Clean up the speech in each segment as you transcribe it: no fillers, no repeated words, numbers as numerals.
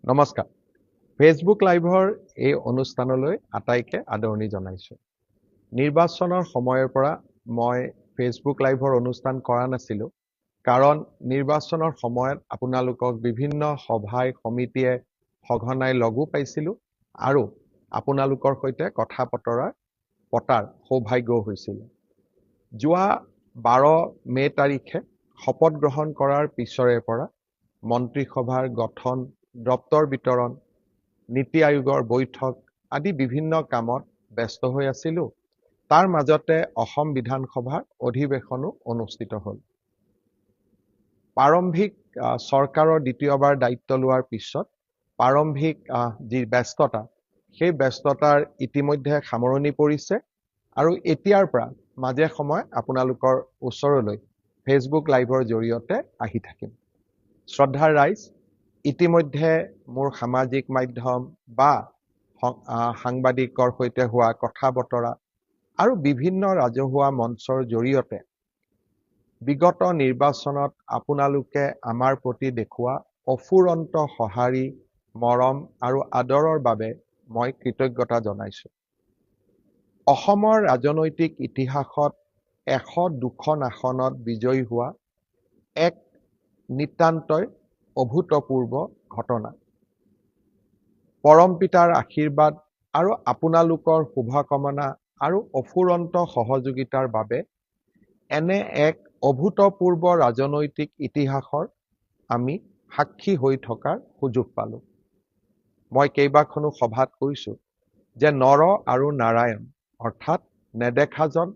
নমস্কাৰ। ফেচবুক লাইভৰ এই অনুষ্ঠানলৈ আটাইকে আদৰণি জনাইছোঁ। নিৰ্বাচনৰ সময়ৰ পৰা মই ফেচবুক লাইভৰ অনুষ্ঠান কৰা নাছিলোঁ। কাৰণ নিৰ্বাচনৰ সময়ত আপোনালোকক বিভিন্ন সভাই সমিতিয়ে সঘনাই লগো পাইছিলোঁ আৰু আপোনালোকৰ সৈতে কথা পতাৰ সৌভাগ্যও হৈছিল। যোৱা 12 মে তাৰিখে শপত গ্ৰহণ কৰাৰ পিছৰে পৰা মন্ত্ৰীসভাৰ গঠন, দপ্তৰ বিতৰণ, নীতি আয়োগৰ বৈঠক আদি বিভিন্ন কামত ব্যস্ত হৈ আছিলোঁ। তাৰ মাজতে অসম বিধানসভাৰ অধিৱেশনো অনুষ্ঠিত হ'ল। প্ৰাৰম্ভিক চৰকাৰৰ দ্বিতীয়বাৰ দায়িত্ব লোৱাৰ পিছত প্ৰাৰম্ভিক যি ব্যস্ততা, সেই ব্যস্ততাৰ ইতিমধ্যে সামৰণি পৰিছে আৰু এতিয়াৰ পৰা মাজে সময়ে আপোনালোকৰ ওচৰলৈ ফেচবুক লাইভৰ জৰিয়তে আহি থাকিম। শ্ৰদ্ধাৰ ৰাইজ, ইতিমধ্যে মোৰ সামাজিক মাধ্যম বা সাংবাদিকৰ সৈতে হোৱা কথা বতৰা আৰু বিভিন্ন ৰাজহুৱা মঞ্চৰ জৰিয়তে বিগত নিৰ্বাচনত আপোনালোকে আমাৰ প্ৰতি দেখুওৱা অফুৰন্ত সঁহাৰি, মৰম আৰু আদৰৰ বাবে মই কৃতজ্ঞতা জনাইছোঁ। অসমৰ ৰাজনৈতিক ইতিহাসত 102খন আসনত বিজয়ী হোৱা এক নিতান্তই অভূতপূৰ্ব ঘটনা। পৰমপিতাৰ আশীৰ্বাদ আৰু আপোনালোকৰ শুভকামনা আৰু অফুৰন্ত সহযোগিতাৰ বাবে এনে এক অভূতপূৰ্ব ৰাজনৈতিক ইতিহাসৰ আমি সাক্ষী হৈ থকাৰ সুযোগ পালোঁ। মই কেইবাখনো সভাত কৈছোঁ যে নৰ আৰু নাৰায়ণ অৰ্থাৎ নেদেখাজন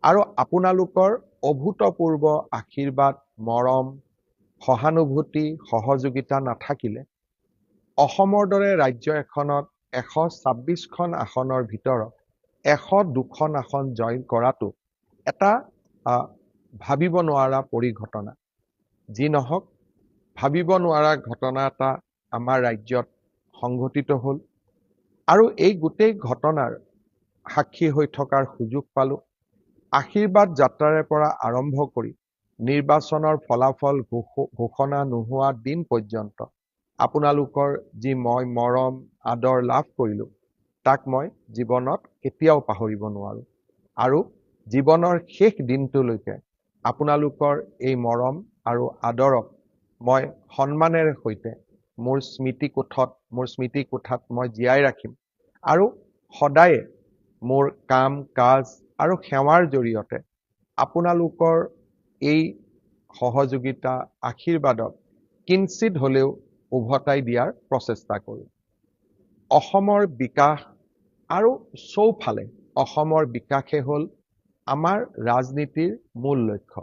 আৰু আপোনালোকৰ অভূতপূৰ্ব আশীৰ্বাদ, মৰম, সহানুভূতি, সহযোগিতা নাথাকিলে অসমৰ দৰে ৰাজ্য এখনত 126খন আসনৰ ভিতৰত 102খন আসন জয় কৰাটো এটা ভাবিব নোৱাৰা পৰিঘটনা। যি নহওক, ভাবিব নোৱাৰা ঘটনা এটা আমাৰ ৰাজ্যত সংঘটিত হ'ল আৰু এই গোটেই ঘটনাৰ সাক্ষী হৈ থকাৰ সুযোগ পালোঁ। আশীৰ্বাদ যাত্ৰাৰে পৰা আৰম্ভ কৰি নিৰ্বাচনৰ ফলাফল ঘোষণা নোহোৱা দিন পৰ্যন্ত আপোনালোকৰ যি মই মৰম, আদৰ লাভ কৰিলোঁ, তাক মই জীৱনত কেতিয়াও পাহৰিব নোৱাৰোঁ আৰু জীৱনৰ শেষ দিনটোলৈকে আপোনালোকৰ এই মৰম আৰু আদৰক মই সন্মানেৰে সৈতে মোৰ স্মৃতি কোঠাত মই জীয়াই ৰাখিম আৰু সদায়ে মোৰ কাম কাজ আৰু সেৱাৰ জৰিয়তে আপোনালোকৰ এই সহযোগিতা, আশীৰ্বাদক কিঞ্চিত হ'লেও উভতাই দিয়াৰ প্ৰচেষ্টা কৰিম। অসমৰ বিকাশ আৰু চৌফালে অসমৰ বিকাশে হ'ল আমাৰ ৰাজনীতিৰ মূল লক্ষ্য।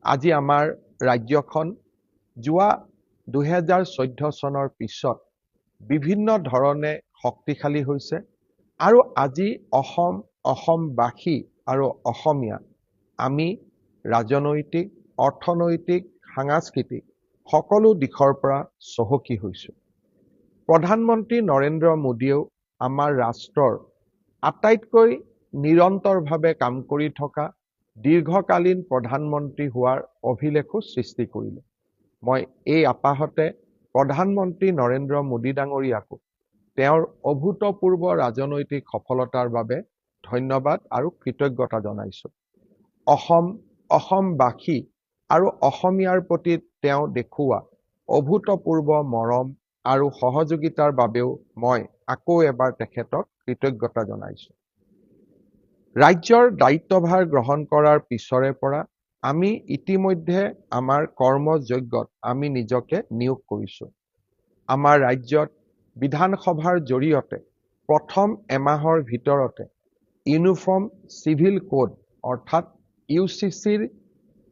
আজি আমাৰ ৰাজ্যখন যোৱা 2014 চনৰ পিছত বিভিন্ন ধৰণে শক্তিশালী হৈছে আৰু আজি অসমবাসী আৰু অসমীয়া আমি ৰাজনৈতিক, অৰ্থনৈতিক, সাংস্কৃতিক সকলো দিশৰ পৰা চহকী হৈছোঁ। প্ৰধানমন্ত্ৰী নৰেন্দ্ৰ মোদীয়েও আমাৰ ৰাষ্ট্ৰৰ আটাইতকৈ নিৰন্তৰভাৱে কাম কৰি থকা দীৰ্ঘকালীন প্ৰধানমন্ত্ৰী হোৱাৰ অভিলেখো সৃষ্টি কৰিলে। মই এই আপাহতে প্ৰধানমন্ত্ৰী নৰেন্দ্ৰ মোদী ডাঙৰীয়াকো তেওঁৰ অভূতপূৰ্ব ৰাজনৈতিক সফলতাৰ বাবে ধন্যবাদ আৰু কৃতজ্ঞতা জনাইছোঁ। অসমবাসী আৰু অসমীয়াৰ প্ৰতি তেওঁ দেখুওৱা অভূতপূৰ্ব মৰম আৰু সহযোগিতাৰ বাবেও মই আকৌ এবাৰ তেখেতক কৃতজ্ঞতা জনাইছোঁ। ৰাজ্যৰ দায়িত্বভাৰ গ্ৰহণ কৰাৰ পিছৰে পৰা আমি ইতিমধ্যে আমাৰ কৰ্মযজ্ঞত আমি নিজকে নিয়োগ কৰিছোঁ। আমাৰ ৰাজ্যত বিধানসভাৰ জৰিয়তে প্ৰথম এমাহৰ ভিতৰতে ইউনিফৰ্ম চিভিল কোড অৰ্থাৎ UCCৰ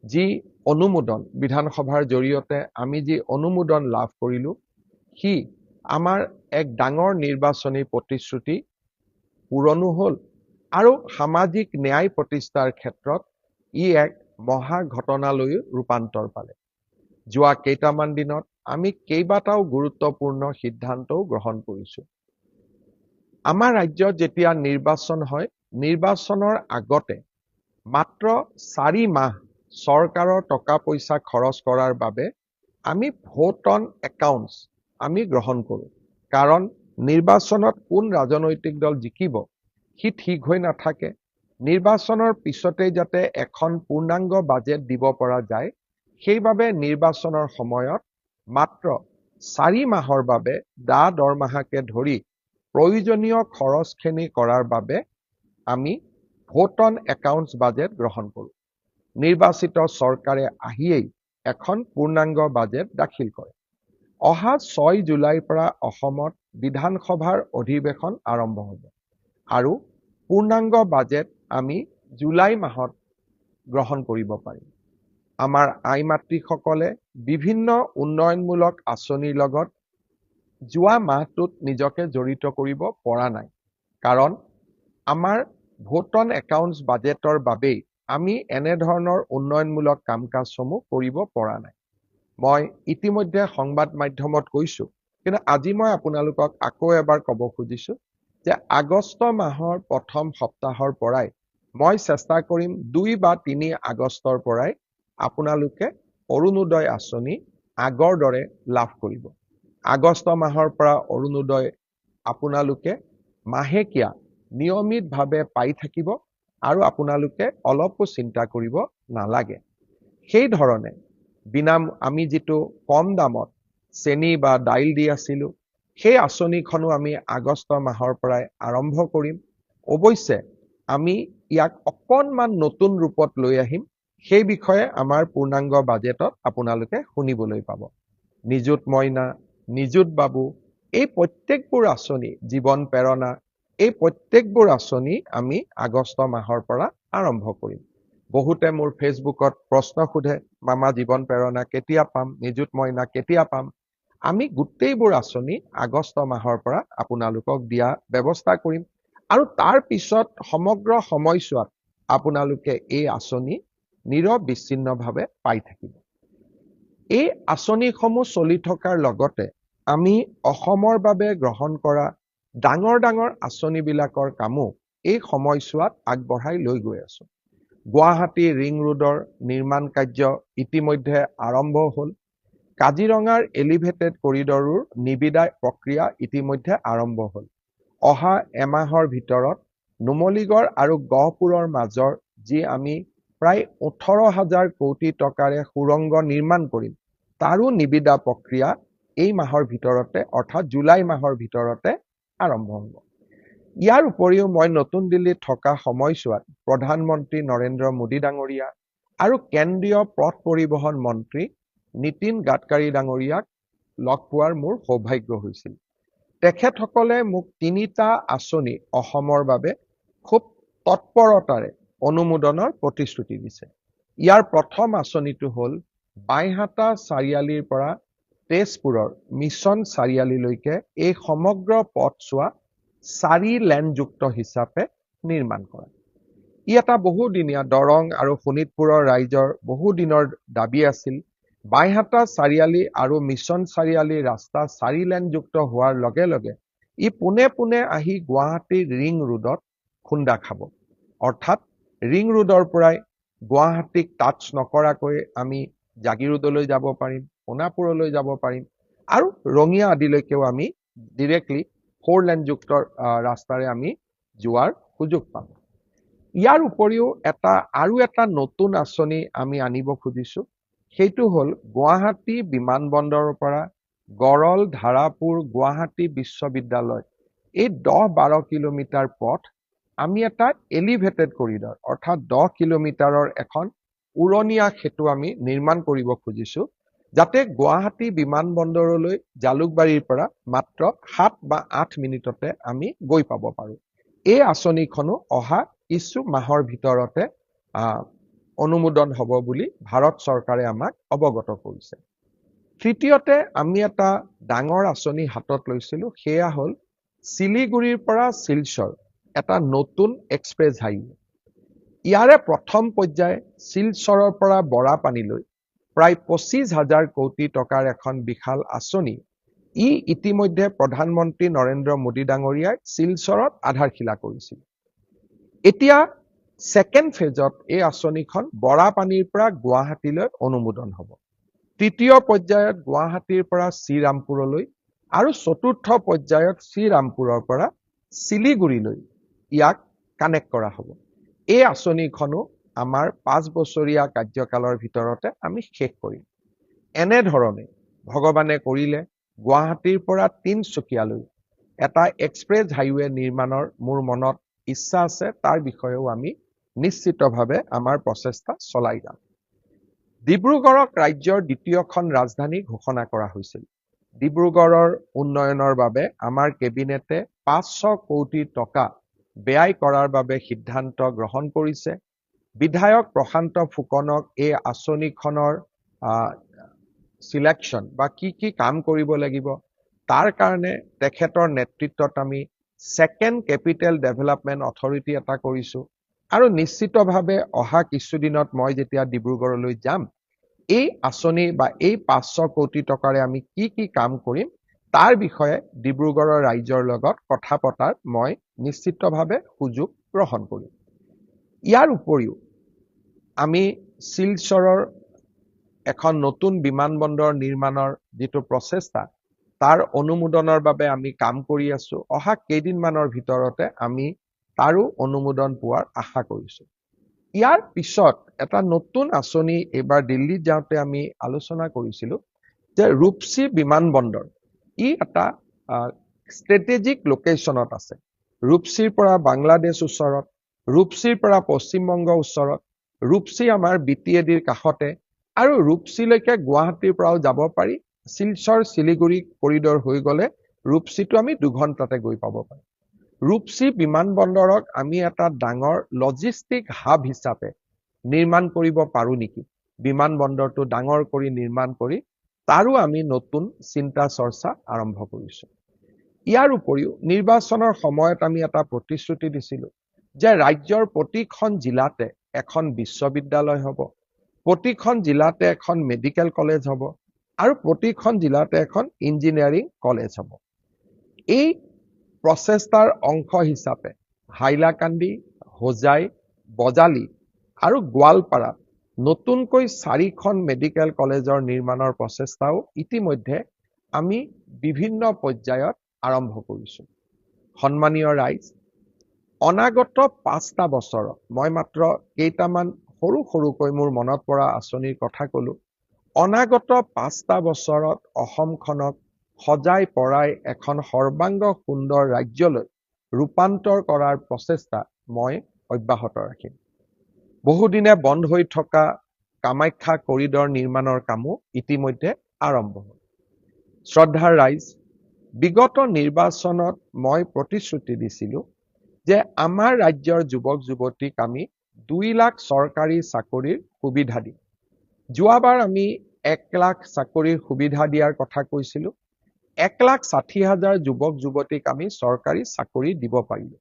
যি অনুমোদন বিধানসভাৰ জৰিয়তে আমি যি অনুমোদন লাভ কৰিলোঁ, সি আমাৰ এক ডাঙৰ নিৰ্বাচনী প্ৰতিশ্ৰুতি পূৰণো হ'ল আৰু সামাজিক ন্যায় প্ৰতিষ্ঠাৰ ক্ষেত্ৰত ই এক মহা ঘটনালৈ ৰূপান্তৰ পালে। যোৱা কেইটামান দিনত আমি কেইবাটাও গুৰুত্বপূৰ্ণ সিদ্ধান্তও গ্ৰহণ কৰিছোঁ। আমাৰ ৰাজ্যত যেতিয়া নিৰ্বাচন হয়, নিৰ্বাচনৰ আগতে মাত্ৰ 4 মাহ চৰকাৰৰ টকা পইচা খৰচ কৰাৰ বাবে আমি ভোট অন একাউণ্টছ আমি গ্ৰহণ কৰোঁ। কাৰণ নিৰ্বাচনত কোন ৰাজনৈতিক দল জিকিব সি ঠিক হৈ নাথাকে। নিৰ্বাচনৰ পিছতেই যাতে এখন পূৰ্ণাংগ বাজেট দিব পৰা যায়, সেইবাবে নিৰ্বাচনৰ সময়ত মাত্ৰ 4 মাহৰ বাবে দৰমহাকে ধৰি প্ৰয়োজনীয় খৰচখিনি কৰাৰ বাবে আমি ভোট অন একাউণ্টছ বাজেট গ্ৰহণ কৰোঁ। নিৰ্বাচিত চৰকাৰে আহিয়েই এখন পূৰ্ণাংগ বাজেট দাখিল কৰে। অহা 6 জুলাইৰ পৰা অসমত বিধানসভাৰ অধিৱেশন আৰম্ভ হ'ব আৰু পূৰ্ণাংগ বাজেট আমি জুলাই মাহত গ্ৰহণ কৰিব পাৰিম। আমাৰ আই মাতৃসকলে বিভিন্ন উন্নয়নমূলক আঁচনিৰ লগত যোৱা মাহটোত নিজকে জড়িত কৰিব পৰা নাই। কাৰণ আমাৰ ভোট অন একাউণ্টছ বাজেটৰ বাবেই আমি এনেধৰণৰ উন্নয়নমূলক কাম কাজসমূহ কৰিব পৰা নাই। মই ইতিমধ্যে সংবাদ মাধ্যমত কৈছোঁ, কিন্তু আজি মই আপোনালোকক আকৌ এবাৰ ক'ব খুজিছোঁ যে আগষ্ট মাহৰ প্ৰথম সপ্তাহৰ পৰাই মই চেষ্টা কৰিম 2 বা 3 আগষ্টৰ পৰাই আপোনালোকে অৰুণোদয় আঁচনি আগৰ দৰে লাভ কৰিব। আগষ্ট মাহৰ পৰা অৰুণোদয় আপোনালোকে মাহেকীয়া নিয়মিতভাৱে পাই থাকিব আৰু আপোনালোকে অলপো চিন্তা কৰিব নালাগে। সেই ধৰণে আমি যিটো কম দামত চেনি বা দাইল দি আছিলোঁ, সেই আঁচনিখনো আমি আগষ্ট মাহৰ পৰাই আৰম্ভ কৰিম। অৱশ্যে আমি ইয়াক অকণমান নতুন ৰূপত লৈ আহিম। সেই বিষয়ে আমাৰ পূৰ্ণাংগ বাজেটত আপোনালোকে শুনিবলৈ পাব। নিযুত মইনা, নিযুত বাবু, এই প্ৰত্যেকবোৰ আঁচনি, জীৱন প্ৰেৰণা, এই প্ৰত্যেকবোৰ আঁচনি আমি আগষ্ট মাহৰ পৰা আৰম্ভ কৰিম। বহুতে মোৰ ফেচবুকত প্ৰশ্ন সোধে, মামা জীৱন প্ৰেৰণা কেতিয়া পাম, নিযুত মইনা কেতিয়া পাম? আমি গোটেইবোৰ আঁচনি আগষ্ট মাহৰ পৰা আপোনালোকক দিয়া ব্যৱস্থা কৰিম আৰু তাৰ পিছত সমগ্ৰ সময়ছোৱাত আপোনালোকে এই আঁচনি নিৰবিচ্ছিন্নভাৱে পাই থাকিব। এই আঁচনিসমূহ চলি থকাৰ লগতে আমি অসমৰ বাবে গ্ৰহণ কৰা ডাঙৰ ডাঙৰ আঁচনিবিলাকৰ কামো এই সময়ছোৱাত আগবঢ়াই লৈ গৈ আছোঁ। গুৱাহাটী ৰিং ৰোডৰ নিৰ্মাণ কাৰ্য ইতিমধ্যে আৰম্ভ হ'ল। কাজিৰঙাৰ এলিভেটেড কৰিডৰৰ নিবিদা প্ৰক্ৰিয়া ইতিমধ্যে আৰম্ভ হ'ল। অহা এমাহৰ ভিতৰত নুমলীগড় আৰু গহপুৰৰ মাজৰ যি আমি প্ৰায় 18,000 কোটি টকাৰে সুৰংগ নিৰ্মাণ কৰিম, তাৰো নিবিদা প্ৰক্ৰিয়া এই মাহৰ ভিতৰতে অৰ্থাৎ জুলাই মাহৰ ভিতৰতে আৰম্ভ হ'ব। ইয়াৰ উপৰিও মই নতুন দিল্লীত থকা সময়ছোৱাত প্ৰধানমন্ত্ৰী নৰেন্দ্ৰ মোদী ডাঙৰীয়া আৰু কেন্দ্ৰীয় পথ পৰিবহণ মন্ত্ৰী নীতিন গাডকাৰী ডাঙৰীয়াক লগ পোৱাৰ মোৰ সৌভাগ্য হৈছিল। তেখেতসকলে মোক 3টা আঁচনি অসমৰ বাবে খুব তৎপৰতাৰে অনুমোদনৰ প্ৰতিশ্ৰুতি দিছে। ইয়াৰ প্ৰথম আঁচনিটো হ'ল বাইহাটা চাৰিআলিৰ পৰা তেজপুৰৰ মিছন চাৰিআলিলৈকে এই সমগ্ৰ পথছোৱা 4 লেনযুক্ত হিচাপে নিৰ্মাণ কৰা। ই এটা বহুদিনীয়া দৰং আৰু শোণিতপুৰৰ ৰাইজৰ বহুদিনৰ দাবী আছিল। বাইহাটা চাৰিআলি আৰু মিছন চাৰিআলি ৰাস্তা 4 লেনযুক্ত হোৱাৰ লগে লগে ই পোনে পোনে আহি গুৱাহাটীৰ ৰিং ৰোডত খুন্দা খাব। অৰ্থাৎ ৰিং ৰোডৰ পৰাই গুৱাহাটীক টাচ নকৰাকৈ আমি জাগিৰোডলৈ যাব পাৰিম, সোণাপুৰলৈ যাব পাৰিম আৰু ৰঙিয়া আদিলৈকেও আমি ডিৰেক্টলি 4 লেনযুক্ত ৰাস্তাৰে আমি যোৱাৰ সুযোগ পাম। ইয়াৰ উপৰিও আৰু এটা নতুন আঁচনি আমি আনিব খুজিছোঁ। সেইটো হ'ল গুৱাহাটী বিমানবন্দৰৰ পৰা গড়ল, ধাৰাপুৰ, গুৱাহাটী বিশ্ববিদ্যালয় এই 10-12 কিলোমিটাৰ পথ আমি এটা এলিভেটেড কৰিডৰ অৰ্থাৎ 10 কিলোমিটাৰৰ এখন উৰণীয়া সেতু আমি নিৰ্মাণ কৰিব খুজিছোঁ, যাতে গুৱাহাটী বিমানবন্দৰলৈ জালুকবাৰীৰ পৰা মাত্ৰ 7 বা 8 মিনিটতে আমি গৈ পাব পাৰোঁ। এই আঁচনিখনো অহা কিছু মাহৰ ভিতৰতে অনুমোদন হ'ব বুলি ভাৰত চৰকাৰে আমাক অৱগত কৰিছে। তৃতীয়তে আমি এটা ডাঙৰ আঁচনি হাতত লৈছিলোঁ, সেয়া হ'ল শিলিগুৰিৰ পৰা শিলচৰ এটা নতুন এক্সপ্ৰেছ হাইৱে। ইয়াৰে প্ৰথম পৰ্যায় শিলচৰৰ পৰা বৰাপানীলৈ প্ৰায় 25,000 কোটি টকাৰ এখন বিশাল আঁচনি। ই ইতিমধ্যে প্ৰধানমন্ত্ৰী নৰেন্দ্ৰ মোদী ডাঙৰীয়াই শিলচৰত আধাৰশিলা কৰিছিল। এতিয়া ছেকেণ্ড ফেজত এই আঁচনিখন বৰাপানীৰ পৰা গুৱাহাটীলৈ অনুমোদন হ'ব। তৃতীয় পৰ্যায়ত গুৱাহাটীৰ পৰা শ্ৰীৰামপুৰলৈ, আৰু চতুৰ্থ পৰ্যায়ত শ্ৰীৰামপুৰৰ পৰা শিলিগুৰিলৈ ইয়াক কানেক্ট কৰা হ'ব। এই আঁচনিখনো আমাৰ 5 বছৰীয়া কাৰ্যকালৰ ভিতৰতে আমি শেষ কৰিম। এনেধৰণে ভগৱানে কৰিলে গুৱাহাটীৰ পৰা তিনচুকীয়ালৈ এটা এক্সপ্ৰেছ হাইৱে নিৰ্মাণৰ মোৰ মনত ইচ্ছা আছে, তাৰ বিষয়েও আমি নিশ্চিতভাৱে আমাৰ প্ৰচেষ্টা চলাই যাম। ডিব্ৰুগড়ক ৰাজ্যৰ দ্বিতীয়খন ৰাজধানী ঘোষণা কৰা হৈছিল। ডিব্ৰুগড়ৰ উন্নয়নৰ বাবে আমাৰ কেবিনেটে 500 কোটি টকা ব্যয় কৰাৰ বাবে সিদ্ধান্ত গ্ৰহণ কৰিছে। বিধায়ক প্ৰশান্ত ফুকনক এই আঁচনিখনৰ সিলেকশ্যন বা কি কাম কৰিব লাগিব তাৰ কাৰণে তেখেতৰ নেতৃত্বত আমি ছেকেণ্ড কেপিটেল ডেভেলপমেণ্ট অথৰিটি এটা কৰিছো। আৰু নিশ্চিতভাৱে অহা কিছুদিনত মই যেতিয়া ডিব্ৰুগড়লৈ যাম, এই আঁচনি বা এই 500 কোটি টকাৰে আমি কি কাম কৰিম তাৰ বিষয়ে ডিব্ৰুগড়ৰ ৰাইজৰ লগত কথা পতাৰ মই নিশ্চিতভাৱে সুযোগ গ্ৰহণ কৰিম। ইয়াৰ উপৰিও আমি শিলচৰৰ এখন নতুন বিমানবন্দৰ নিৰ্মাণৰ যিটো প্ৰচেষ্টা তাৰ অনুমোদনৰ বাবে আমি কাম কৰি আছো। অহা কেইদিনমানৰ ভিতৰতে আমি তাৰো অনুমোদন পোৱাৰ আশা কৰিছো। ইয়াৰ পিছত এটা নতুন আঁচনি এইবাৰ দিল্লীত যাওঁতে আমি আলোচনা কৰিছিলো যে ৰূপসী বিমানবন্দৰ ই এটা ষ্ট্ৰেটেজিক লোকেশ্যনত আছে। ৰূপসীৰ পৰা বাংলাদেশ ওচৰত, ৰূপসীৰ পৰা পশ্চিমবংগ ওচৰত, ৰূপসী আমাৰ BTADৰ কাষতে, আৰু ৰূপসীলৈকে গুৱাহাটীৰ পৰাও যাব পাৰি। শিলচৰ শিলিগুৰি কৰিডৰ হৈ গ'লে ৰূপসীটো আমি 2 ঘণ্টাতে গৈ পাব পাৰোঁ। ৰূপসী বিমানবন্দৰক আমি এটা ডাঙৰ লজিষ্টিক হাব হিচাপে নিৰ্মাণ কৰিব পাৰো নেকি? বিমানবন্দৰটো ডাঙৰ কৰি নিৰ্মাণ কৰি তাৰো আমি নতুন চিন্তা চৰ্চা আৰম্ভ কৰিছো। ইয়াৰ উপৰিও নিৰ্বাচনৰ সময়ত আমি এটা প্ৰতিশ্ৰুতি দিছিলো যে ৰাজ্যৰ প্ৰতিখন জিলাতে এখন বিশ্ববিদ্যালয় হ'ব, প্ৰতিখন জিলাতে এখন মেডিকেল কলেজ হ'ব, আৰু প্ৰতিখন জিলাতে এখন ইঞ্জিনিয়াৰিং কলেজ হ'ব। এই প্ৰচেষ্টাৰ অংশ হিচাপে হাইলাকান্দি, হোজাই, বজালি আৰু গোৱালপাৰাত নতুনকৈ 4খন মেডিকেল কলেজৰ নিৰ্মাণৰ প্ৰচেষ্টাও ইতিমধ্যে আমি বিভিন্ন পৰ্যায়ত আৰম্ভ কৰিছো। সন্মানীয় ৰাইজ, অনাগত 5টা বছৰত মই মাত্ৰ কেইটামান সৰুকৈ মোৰ মনত পৰা আঁচনিৰ কথা ক'লো। অনাগত 5টা বছৰত অসমখনক সজাই পৰাই এখন সৰ্বাংগ সুন্দৰ ৰাজ্যলৈ ৰূপান্তৰ কৰাৰ প্ৰচেষ্টা মই অব্যাহত ৰাখিম। বহুদিনে বন্ধ হৈ থকা কামাখ্যা কৰিডৰ নিৰ্মাণৰ কামো ইতিমধ্যে আৰম্ভ হ'ল। শ্ৰদ্ধাৰ ৰাইজ, বিগত নিৰ্বাচনত মই প্ৰতিশ্ৰুতি দিছিলো যে আমাৰ ৰাজ্যৰ যুৱক যুৱতীক আমি 2 লাখ চৰকাৰী চাকৰিৰ সুবিধা দিম। যোৱাবাৰ আমি 1 লাখ চাকৰিৰ সুবিধা দিয়াৰ কথা কৈছিলো। 1,60,000 যুৱক যুৱতীক আমি চৰকাৰী চাকৰি দিব পাৰিলো।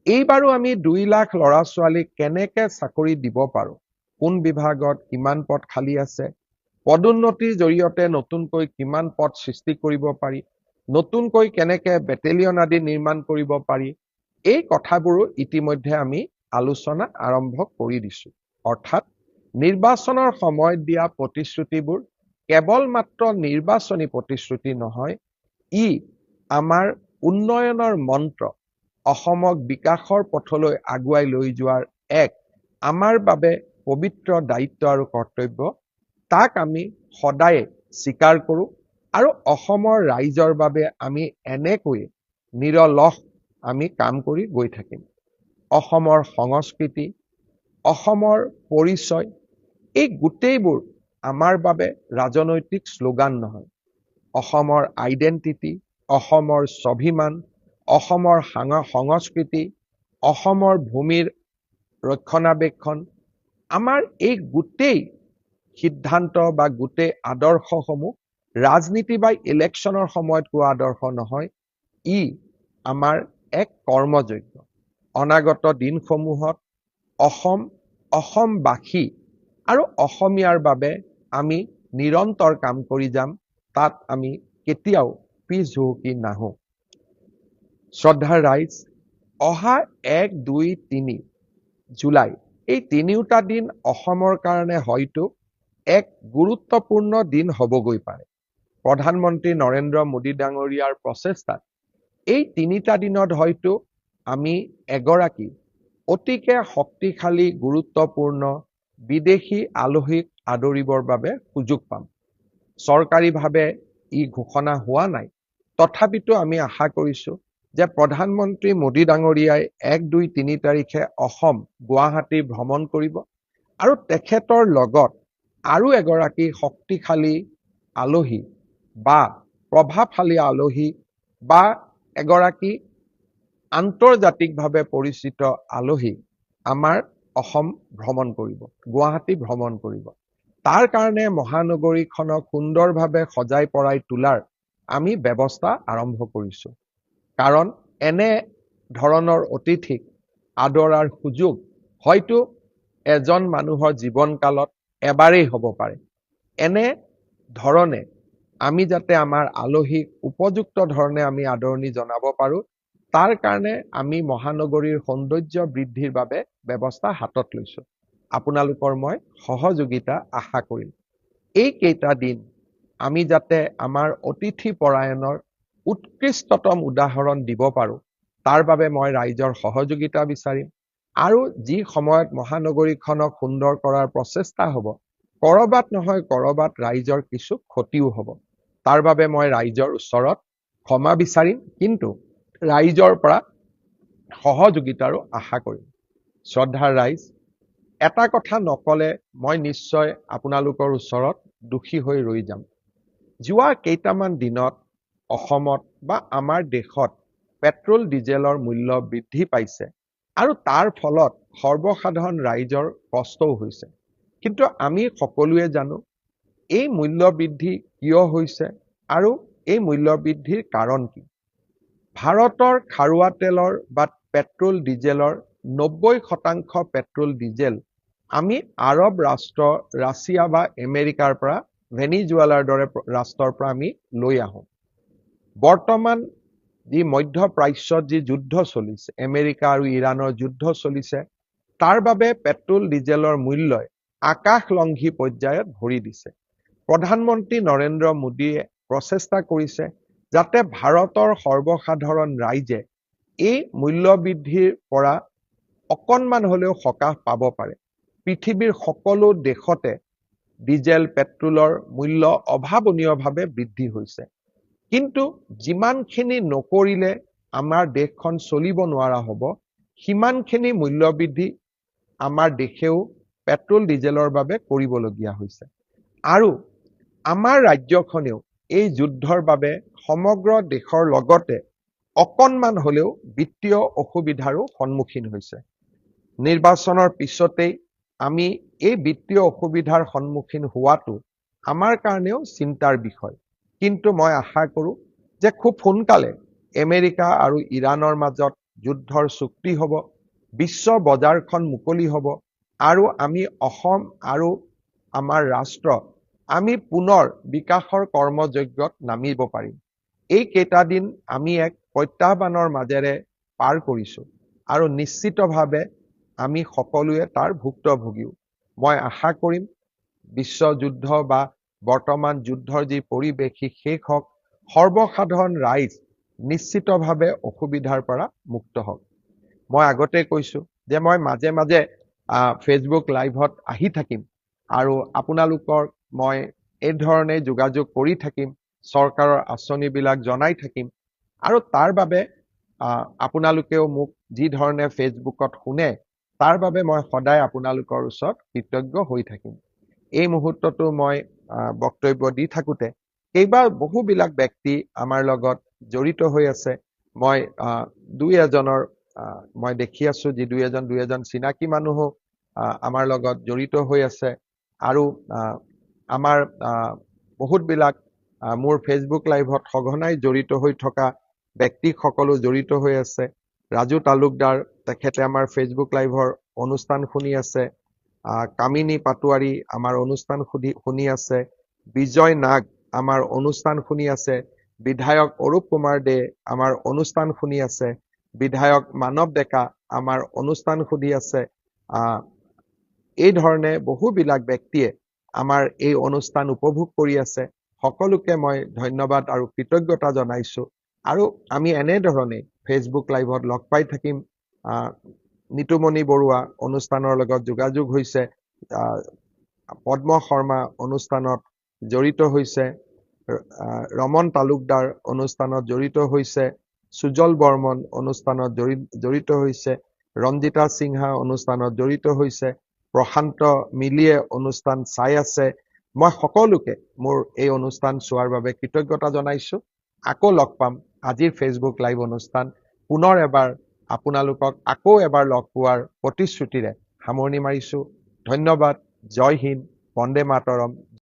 এইবাৰো আমি 2 লাখ ল'ৰা ছোৱালীক কেনেকে চাকৰি দিব পাৰো, কোন বিভাগত কিমান পদ খালী আছে, পদোন্নতিৰ জৰিয়তে নতুনকৈ কিমান পদ সৃষ্টি কৰিব পাৰি, নতুনকৈ কেনেকে বেটেলিয়ন আদি নিৰ্মাণ কৰিব পাৰি, এই কথাবোৰো ইতিমধ্যে আমি আলোচনা আৰম্ভ কৰি দিছো। অৰ্থাৎ নিৰ্বাচনৰ সময়ত দিয়া প্ৰতিশ্ৰুতিবোৰ কেৱল মাত্ৰ নিৰ্বাচনী প্ৰতিশ্ৰুতি নহয়, ই আমাৰ উন্নয়নৰ মন্ত্ৰ, অসমক বিকাশৰ পথলৈ আগুৱাই লৈ যোৱাৰ এক আমাৰ বাবে পবিত্ৰ দায়িত্ব আৰু কৰ্তব্য। তাক আমি সদায় স্বীকাৰ কৰোঁ আৰু অসমৰ ৰাইজৰ বাবে আমি এনেকৈ নিৰলস আমি কাম কৰি গৈ থাকিম। অসমৰ সংস্কৃতি, অসমৰ পৰিচয়, এই গোটেইবোৰ আমাৰ বাবে ৰাজনৈতিক শ্লোগান নহয়। অসমৰ আইডেণ্টিটি, অসমৰ স্বাভিমান, অসমৰ সংস্কৃতি, অসমৰ ভূমিৰ ৰক্ষণাবেক্ষণ, আমাৰ এই গোটেই সিদ্ধান্ত বা গোটেই আদৰ্শসমূহ ৰাজনীতি বা ইলেকশ্যনৰ সময়ত কোৱা আদৰ্শ নহয়, ই আমাৰ এক কৰ্মযজ্ঞ। অনাগত দিনসমূহত অসমবাসী আৰু অসমীয়াৰ বাবে আমি নিৰন্তৰ কাম কৰি যাম, তাত আমি কেতিয়াও পিছ হুহুকি নাহো। শ্ৰদ্ধাৰ ৰাইজ, অহা 1, 2, 3 জুলাই এই 3টা দিন অসমৰ কাৰণে হয়তো এক গুৰুত্বপূৰ্ণ দিন হ'বগৈ পাৰে। প্ৰধানমন্ত্ৰী নৰেন্দ্ৰ মোদী ডাঙৰীয়াৰ প্ৰচেষ্টাত এই 3টা দিনত হয়তো আমি এগৰাকী অতিকে শক্তিশালী গুৰুত্বপূৰ্ণ বিদেশী আলহীক আদৰিবৰ বাবে সুযোগ পাম। চৰকাৰীভাৱে ই ঘোষণা হোৱা নাই, তথাপিতো আমি আশা কৰিছো যে প্ৰধানমন্ত্ৰী মোদী ডাঙৰীয়াই 1, 2, 3 তাৰিখে অসম গুৱাহাটী ভ্ৰমণ কৰিব আৰু তেখেতৰ লগত আৰু এগৰাকী শক্তিশালী আলহী বা প্ৰভাৱশালী আলহী বা এগৰাকী আন্তৰ্জাতিকভাৱে পৰিচিত আলহী আমাৰ অসম ভ্ৰমণ কৰিব, গুৱাহাটী ভ্ৰমণ কৰিব। তাৰ কাৰণে মহানগৰীখনক সুন্দৰভাৱে সজাই পৰাই তোলাৰ আমি ব্যৱস্থা আৰম্ভ কৰিছো। কাৰণ এনে ধৰণৰ অতিথিক আদৰাৰ সুযোগ হয়তো এজন মানুহৰ জীৱনকালত এবাৰেই হ'ব পাৰে। এনে ধৰণে আমি যাতে আমাৰ আলহীক উপযুক্ত ধৰণে আমি আদৰণি জনাব পাৰো, তাৰ কাৰণে আমি মহানগৰীৰ সৌন্দৰ্য বৃদ্ধিৰ বাবে ব্যৱস্থা হাতত লৈছো। আপোনালোকৰ মই সহযোগিতা আশা কৰিম। এই কেইটা দিন আমি যাতে আমাৰ অতিথি পৰায়ণৰ উৎকৃষ্টতম উদাহৰণ দিব পাৰো, তাৰ বাবে মই ৰাইজৰ সহযোগিতা বিচাৰিম। আৰু যি সময়ত মহানগৰীখনক সুন্দৰ কৰাৰ প্ৰচেষ্টা হ'ব, কৰবাত নহয় কৰবাত ৰাইজৰ কিছু ক্ষতিও হ'ব। তাৰ বাবে মই ৰাইজৰ ওচৰত ক্ষমা বিচাৰিম, কিন্তু ৰাইজৰ পৰা সহযোগিতাৰো আশা কৰিম। শ্ৰদ্ধাৰ ৰাইজ, এটা কথা নকলে মই নিশ্চয় আপোনালোকৰ ওচৰত দোষী হৈ ৰৈ যাম। যোৱা কেইটামান দিনত অসমত বা আমাৰ দেশত পেট্ৰল ডিজেলৰ মূল্য বৃদ্ধি পাইছে আৰু তাৰ ফলত সৰ্বসাধাৰণ ৰাইজৰ কষ্টও হৈছে। কিন্তু আমি সকলোৱে জানো এই মূল্য বৃদ্ধি কিয় হৈছে আৰু এই মূল্য বৃদ্ধিৰ কাৰণ কি। ভাৰতৰ খাৰুৱা তেলৰ বা পেট্ৰল ডিজেলৰ 90% পেট্ৰল ডিজেল আমি আৰব ৰাষ্ট্ৰ, ৰাছিয়া বা আমেৰিকাৰ পৰা, ভেনিজুৱেলাৰ দৰে ৰাষ্ট্ৰৰ পৰা আমি লৈ আহোঁ। বৰ্তমান যি মধ্যপ্ৰাচ্যত যি যুদ্ধ চলিছে, আমেৰিকা আৰু ইৰাণৰ যুদ্ধ চলিছে, তাৰ বাবে পেট্ৰল ডিজেলৰ মূল্যই আকাশলংঘী পৰ্যায়ত ভৰি দিছে। প্ৰধানমন্ত্ৰী নৰেন্দ্ৰ মোদীয়ে প্ৰচেষ্টা কৰিছে যাতে ভাৰতৰ সৰ্বসাধাৰণ ৰাইজে এই মূল্য বৃদ্ধিৰ পৰা অকণমান হলেও সকাহ পাব পাৰে। পৃথিৱীৰ সকলো দেশতে ডিজেল পেট্ৰলৰ মূল্য অভাৱনীয়ভাৱে বৃদ্ধি হৈছে, কিন্তু যিমানখিনি নকৰিলে আমাৰ দেশখন চলিব নোৱাৰা হ'ব, সিমানখিনি মূল্য বৃদ্ধি আমাৰ দেশেও পেট্ৰল ডিজেলৰ বাবে কৰিবলগীয়া হৈছে। আৰু আমাৰ ৰাজ্যখনেও এই যুদ্ধৰ বাবে সমগ্ৰ দেশৰ লগতে অকণমান হলেও বিত্তীয় অসুবিধাৰো সন্মুখীন হৈছে। নিৰ্বাচনৰ পিছতেই আমি এই বিত্তীয় অসুবিধাৰ সন্মুখীন হোৱাটো আমাৰ কাৰণেও চিন্তাৰ বিষয়। কিন্তু মই আশা কৰো যে খুব সোনকালে আমেৰিকা আৰু ইৰাণৰ মাজত যুদ্ধৰ চুক্তি হ'ব, বিশ্ব বজাৰখন মুকলি হ'ব আৰু আমি অসম আৰু আমাৰ ৰাষ্ট্ৰ আমি পুনৰ বিকাশৰ কৰ্মযজ্ঞত নামিব পাৰিম। এই কেইটা দিন আমি এক প্ৰত্যাহ্বানৰ মাজেৰে পাৰ কৰিছো আৰু নিশ্চিতভাৱে আমি সকলোৱে তাৰ ভুক্তভোগীও। মই আশা কৰিম বিশ্ব যুদ্ধ বা বৰ্তমান যুদ্ধৰ যি পৰিৱেশ শেষ হওক, সৰ্বসাধাৰণ ৰাইজ নিশ্চিতভাৱে অসুবিধাৰ পৰা মুক্ত হওক। মই আগতে কৈছো যে মই মাজে মাজে ফেচবুক লাইভত আহি থাকিম আৰু আপোনালোকৰ মই এই ধৰণে যোগাযোগ কৰি থাকিম, চৰকাৰৰ আঁচনিবিলাক জনাই থাকিম। আৰু তাৰ বাবে আপোনালোকেও মোক যি ধৰণে ফেচবুকত শুনে, তাৰ বাবে মই সদায় আপোনালোকৰ ওচৰত কৃতজ্ঞ হৈ থাকিম। এই মুহূৰ্ততো মই বক্তব্য দি থাকোতে বহুবিলাক ব্যক্তি আমাৰ লগত জড়িত হৈ আছে। মই দুই এজনৰ মই দেখি আছো, যি দুই এজন চিনাকি মানুহো আমাৰ লগত জড়িত হৈ আছে। আৰু আমাৰ বহুতবিলাক মোৰ ফেচবুক লাইভত সঘনাই জড়িত হৈ থকা ব্যক্তিসকলো জড়িত হৈ আছে। ৰাজু তালুকদাৰ, তেখেতে আমাৰ ফেচবুক লাইভৰ অনুষ্ঠান শুনি আছে। কামিনী পাটোৱাৰী আমাৰ অনুষ্ঠান শুনি আছে। বিজয় নাগ আমাৰ অনুষ্ঠান শুনি আছে। বিধায়ক অৰূপ কুমাৰ দে আমাৰ অনুষ্ঠান শুনি আছে। বিধায়ক মানৱ ডেকা আমাৰ অনুষ্ঠান শুনি আছে। এই ধৰণে বহুবিলাক ব্যক্তিয়ে আমাৰ এই অনুষ্ঠান উপভোগ কৰি আছে। সকলোকে মই ধন্যবাদ আৰু কৃতজ্ঞতা জনাইছো আৰু আমি এনেধৰণে ফেচবুক লাইভত লগ পাই থাকিম নিতুমণি বৰুৱা অনুষ্ঠানৰ লগত যোগাযোগ হৈছে পদ্ম শৰ্মা অনুষ্ঠানত জড়িত হৈছে ৰমন তালুকদাৰ অনুষ্ঠানত জড়িত হৈছে সুজল বৰ্মন অনুষ্ঠানত জড়িত হৈছে ৰঞ্জিতা সিংহা অনুষ্ঠানত জড়িত হৈছে প্ৰশান্ত মিলিয়ে অনুষ্ঠান চাই আছে মই সকলোকে মোৰ এই অনুষ্ঠান চোৱাৰ বাবে কৃতজ্ঞতা জনাইছো আকৌ লগ পাম আজিৰ ফেচবুক লাইভ অনুষ্ঠান পুনৰ এবাৰ আপোনালোকক আকৌ এবাৰ লগ পোৱাৰ প্ৰতিশ্ৰুতিৰে সামৰণি মাৰিছো ধন্যবাদ জয় হিন্দ বন্দে মাতৰম